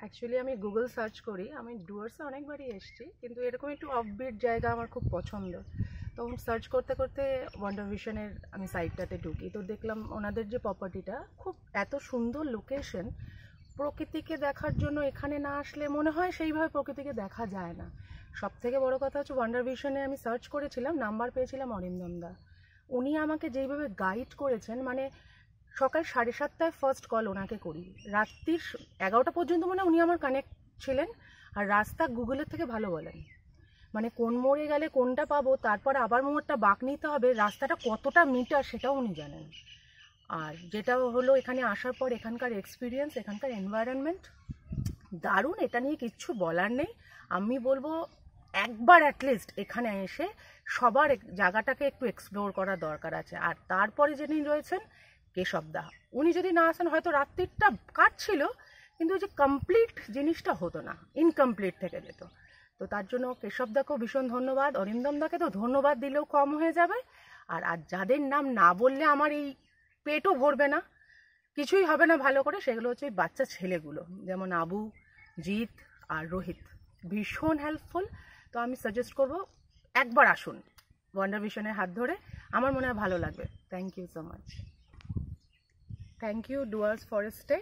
Actually আমি Google search করি, আমি ডুয়ার্সে অনেকবারই এসেছি, কিন্তু এরকম একটু অফবিট জায়গা আমার খুব পছন্দ। তখন সার্চ করতে করতে ওয়ান্ডার ভিশনের আমি সাইটটাতে ঢুকি, তো দেখলাম ওনাদের যে প্রপার্টিটা খুব এত সুন্দর লোকেশন, প্রকৃতিকে দেখার জন্য এখানে না আসলে মনে হয় সেইভাবে প্রকৃতিকে দেখা যায় না। সব থেকে বড় কথা হচ্ছে ওয়ান্ডার ভিশনে আমি সার্চ করেছিলাম, নাম্বার পেয়েছিলাম অরিন্দম দা। উনি আমাকে যেইভাবে গাইড করেছেন, মানে সকাল 7:30টায় ফার্স্ট কল ওনাকে করি, রাত্রির 11টা পর্যন্ত মানে উনি আমার কানেক্ট ছিলেন। আর রাস্তা গুগলের থেকে ভালো বলেন, মানে কোন মোড়ে গেলে কোনটা পাবো, তারপর আবার মোড়টা বাঁক নিতে হবে, রাস্তাটা কতটা মিটার সেটাও উনি জানেন। আর যেটা হলো এখানে আসার পর এখানকার এক্সপিরিয়েন্স, এখানকার এনভায়রনমেন্ট দারুণ, এটা নিয়ে কিচ্ছু বলার নেই। আমি বলবো একবার অ্যাটলিস্ট এখানে এসে সবার জায়গাটাকে একটু এক্সপ্লোর করা দরকার আছে। আর তারপরে যিনি রয়েছেন কেশবদা, উনি যদি না আসেন হয়তো রাত্রিটা কাটছিল, কিন্তু যে কমপ্লিট জিনিসটা হতো না, ইনকমপ্লিট থেকে যেত। তো তার জন্য কেশবদাকেও ভীষণ ধন্যবাদ, অরিন্দম দাকে তো ধন্যবাদ দিলেও কম হয়ে যাবে। আর আর যাদের নাম না বললে আমার এই পেটও ভরবে না, কিছুই হবে না ভালো করে, সেগুলো হচ্ছে ওই বাচ্চা ছেলেগুলো, যেমন আবু, জিৎ আর রোহিত, ভীষণ হেল্পফুল। তো আমি সাজেস্ট করব একবার আসুন ওয়ান্ডার ভিশনের হাত ধরে, আমার মনে হয় ভালো লাগবে। Thank you so much. Thank you Dooars for stay.